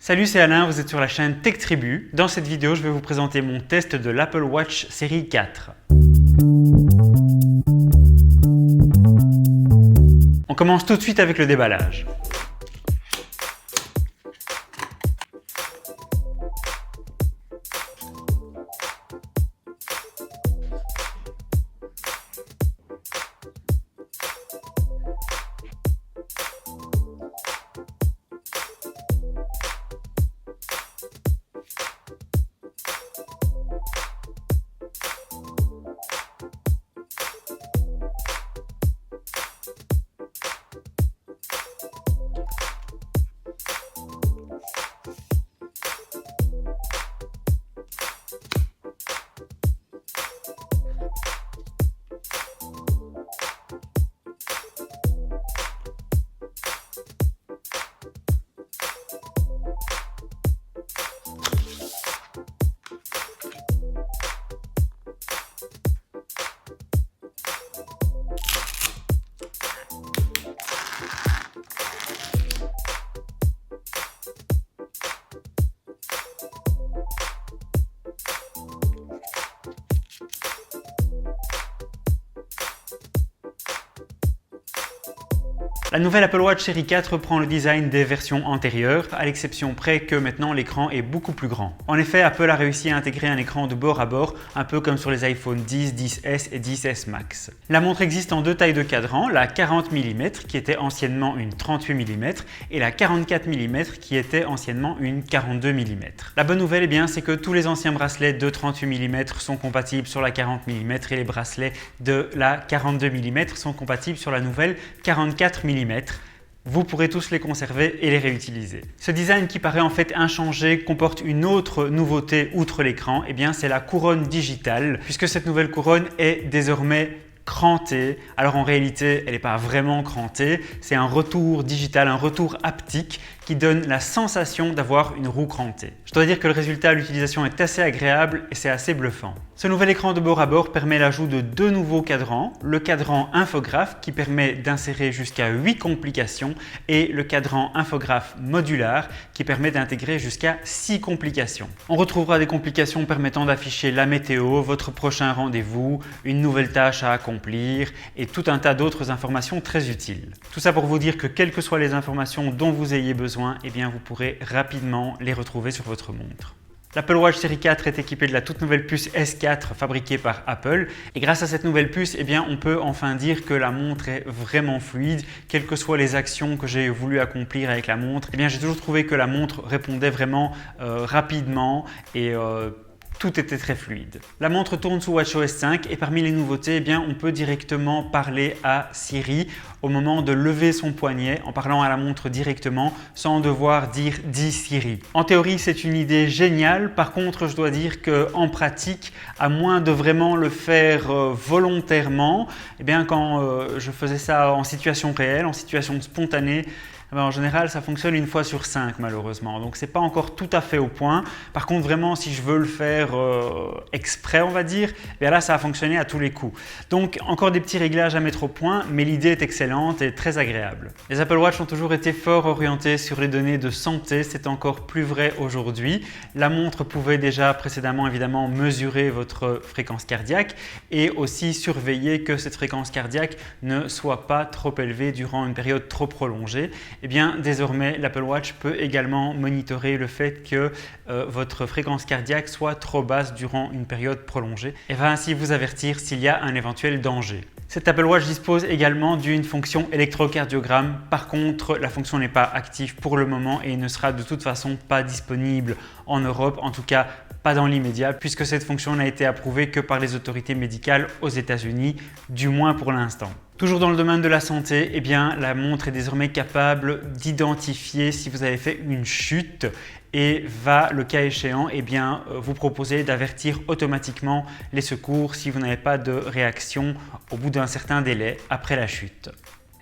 Salut, c'est Alain, vous êtes sur la chaîne TechTribu. Dans cette vidéo, je vais vous présenter mon test de l'Apple Watch série 4. On commence tout de suite avec le déballage. La nouvelle Apple Watch série 4 reprend le design des versions antérieures, à l'exception près que maintenant l'écran est beaucoup plus grand. En effet, Apple a réussi à intégrer un écran de bord à bord, un peu comme sur les iPhone 10, 10S et 10S Max. La montre existe en deux tailles de cadran, la 40 mm qui était anciennement une 38 mm et la 44 mm qui était anciennement une 42 mm. La bonne nouvelle, c'est que tous les anciens bracelets de 38 mm sont compatibles sur la 40 mm et les bracelets de la 42 mm sont compatibles sur la nouvelle 44 mm. Vous pourrez tous les conserver et les réutiliser. Ce design qui paraît en fait inchangé comporte une autre nouveauté outre l'écran, c'est la couronne digitale, puisque cette nouvelle couronne est désormais crantée. Alors en réalité, elle n'est pas vraiment crantée, c'est un retour digital, un retour haptique qui donne la sensation d'avoir une roue crantée. Je dois dire que le résultat à l'utilisation est assez agréable et c'est assez bluffant. Ce nouvel écran de bord à bord permet l'ajout de deux nouveaux cadrans, le cadran infographe qui permet d'insérer jusqu'à 8 complications et le cadran infographe modulaire qui permet d'intégrer jusqu'à 6 complications. On retrouvera des complications permettant d'afficher la météo, votre prochain rendez-vous, une nouvelle tâche à accomplir et tout un tas d'autres informations très utiles. Tout ça pour vous dire que quelles que soient les informations dont vous ayez besoin, vous pourrez rapidement les retrouver sur votre montre. L'Apple Watch série 4 est équipée de la toute nouvelle puce S4 fabriquée par Apple et grâce à cette nouvelle puce, on peut enfin dire que la montre est vraiment fluide. Quelles que soient les actions que j'ai voulu accomplir avec la montre, j'ai toujours trouvé que la montre répondait vraiment rapidement et tout était très fluide. La montre tourne sous WatchOS 5 et parmi les nouveautés, on peut directement parler à Siri au moment de lever son poignet en parlant à la montre directement sans devoir dire « Dis Siri ». En théorie, c'est une idée géniale. Par contre, je dois dire qu'en pratique, à moins de vraiment le faire volontairement, quand je faisais ça en situation réelle, en situation spontanée, en général, ça fonctionne une fois sur 5 malheureusement. Donc, ce n'est pas encore tout à fait au point. Par contre, vraiment, si je veux le faire exprès, on va dire, là, ça a fonctionné à tous les coups. Donc, encore des petits réglages à mettre au point, mais l'idée est excellente et très agréable. Les Apple Watch ont toujours été fort orientés sur les données de santé. C'est encore plus vrai aujourd'hui. La montre pouvait déjà précédemment, évidemment, mesurer votre fréquence cardiaque et aussi surveiller que cette fréquence cardiaque ne soit pas trop élevée durant une période trop prolongée. Désormais, l'Apple Watch peut également monitorer le fait que votre fréquence cardiaque soit trop basse durant une période prolongée et va ainsi vous avertir s'il y a un éventuel danger. Cette Apple Watch dispose également d'une fonction électrocardiogramme. Par contre, la fonction n'est pas active pour le moment et ne sera de toute façon pas disponible en Europe, en tout cas pas dans l'immédiat, puisque cette fonction n'a été approuvée que par les autorités médicales aux États-Unis, du moins pour l'instant. Toujours dans le domaine de la santé, la montre est désormais capable d'identifier si vous avez fait une chute et va, le cas échéant, vous proposer d'avertir automatiquement les secours si vous n'avez pas de réaction au bout d'un certain délai après la chute.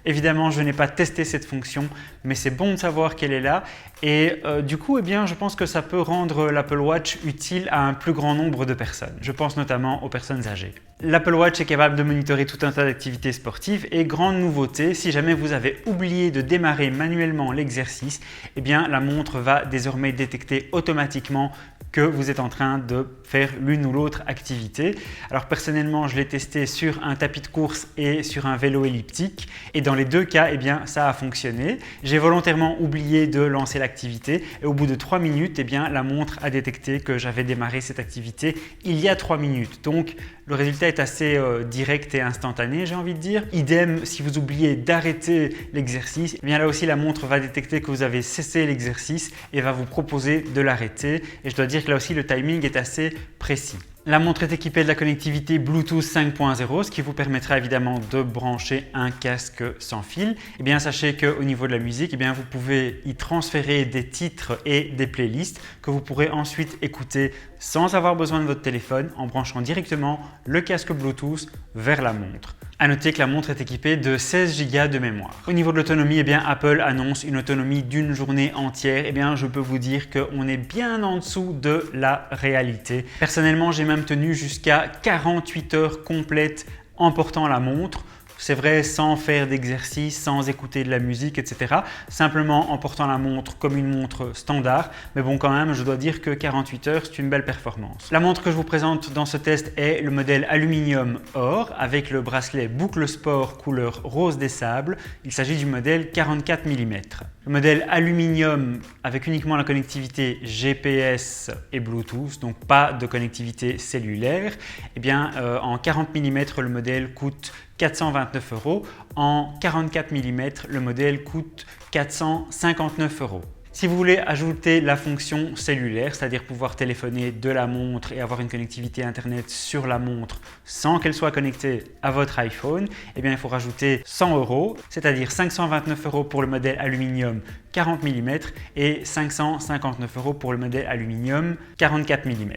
Évidemment, je n'ai pas testé cette fonction, mais c'est bon de savoir qu'elle est là et du coup, eh bien, je pense que ça peut rendre l'Apple Watch utile à un plus grand nombre de personnes. Je pense notamment aux personnes âgées. L'Apple Watch est capable de monitorer tout un tas d'activités sportives et grande nouveauté, si jamais vous avez oublié de démarrer manuellement l'exercice, eh bien, la montre va désormais détecter automatiquement que vous êtes en train de faire l'une ou l'autre activité. Alors personnellement, je l'ai testé sur un tapis de course et sur un vélo elliptique et dans les deux cas, eh bien, ça a fonctionné. J'ai volontairement oublié de lancer l'activité et au bout de 3 minutes, eh bien, la montre a détecté que j'avais démarré cette activité il y a 3 minutes. Donc le résultat est assez direct et instantané, j'ai envie de dire. Idem, si vous oubliez d'arrêter l'exercice, eh bien là aussi la montre va détecter que vous avez cessé l'exercice et va vous proposer de l'arrêter. Et je dois dire que là aussi le timing est assez précis. La montre est équipée de la connectivité Bluetooth 5.0, ce qui vous permettra évidemment de brancher un casque sans fil. Et bien sachez qu'au niveau de la musique, eh bien, vous pouvez y transférer des titres et des playlists que vous pourrez ensuite écouter sans avoir besoin de votre téléphone en branchant directement le casque Bluetooth vers la montre. À noter que la montre est équipée de 16 Go de mémoire. Au niveau de l'autonomie, eh bien, Apple annonce une autonomie d'une journée entière. Eh bien, je peux vous dire qu'on est bien en dessous de la réalité. Personnellement, j'ai même tenu jusqu'à 48 heures complètes en portant la montre. C'est vrai, sans faire d'exercice, sans écouter de la musique, etc. Simplement en portant la montre comme une montre standard. Mais bon, quand même, je dois dire que 48 heures, c'est une belle performance. La montre que je vous présente dans ce test est le modèle Aluminium Or avec le bracelet Boucle Sport couleur rose des sables. Il s'agit du modèle 44 mm. Le modèle Aluminium avec uniquement la connectivité GPS et Bluetooth, donc pas de connectivité cellulaire, eh bien, en 40 mm, le modèle coûte 429 €. En 44 mm, le modèle coûte 459 €. Si vous voulez ajouter la fonction cellulaire, c'est-à-dire pouvoir téléphoner de la montre et avoir une connectivité Internet sur la montre sans qu'elle soit connectée à votre iPhone, eh bien, il faut rajouter 100 €, c'est-à-dire 529 € pour le modèle Aluminium 40 mm et 559 € pour le modèle Aluminium 44 mm.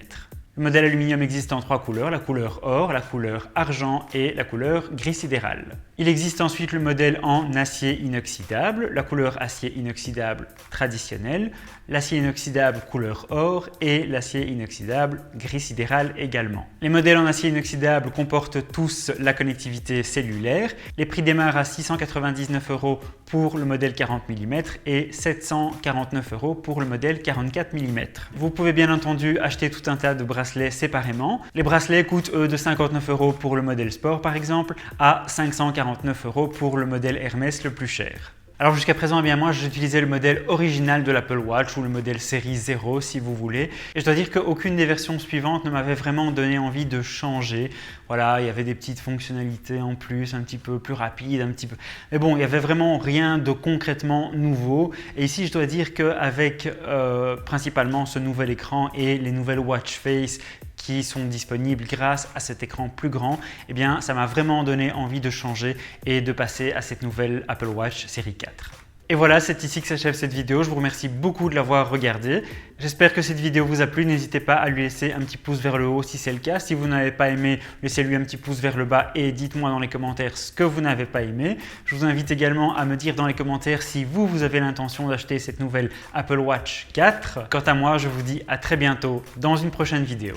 Le modèle Aluminium existe en 3 couleurs, la couleur or, la couleur argent et la couleur gris sidéral. Il existe ensuite le modèle en acier inoxydable, la couleur acier inoxydable traditionnel, l'acier inoxydable couleur or et l'acier inoxydable gris sidéral également. Les modèles en acier inoxydable comportent tous la connectivité cellulaire. Les prix démarrent à 699 € pour le modèle 40 mm et 749 € pour le modèle 44 mm. Vous pouvez bien entendu acheter tout un tas de bracelets séparément. Les bracelets coûtent eux de 59 € pour le modèle sport par exemple à 549 € pour le modèle Hermès le plus cher. Alors jusqu'à présent, eh bien moi j'utilisais le modèle original de l'Apple Watch ou le modèle série 0 si vous voulez. Et je dois dire qu'aucune des versions suivantes ne m'avait vraiment donné envie de changer. Voilà, il y avait des petites fonctionnalités en plus, un petit peu plus rapides, un petit peu... Mais bon, il n'y avait vraiment rien de concrètement nouveau. Et ici, je dois dire qu'avec principalement ce nouvel écran et les nouvelles watch face qui sont disponibles grâce à cet écran plus grand, eh bien, ça m'a vraiment donné envie de changer et de passer à cette nouvelle Apple Watch série 4. Et voilà, c'est ici que s'achève cette vidéo. Je vous remercie beaucoup de l'avoir regardée. J'espère que cette vidéo vous a plu. N'hésitez pas à lui laisser un petit pouce vers le haut si c'est le cas. Si vous n'avez pas aimé, laissez-lui un petit pouce vers le bas et dites-moi dans les commentaires ce que vous n'avez pas aimé. Je vous invite également à me dire dans les commentaires si vous avez l'intention d'acheter cette nouvelle Apple Watch 4. Quant à moi, je vous dis à très bientôt dans une prochaine vidéo.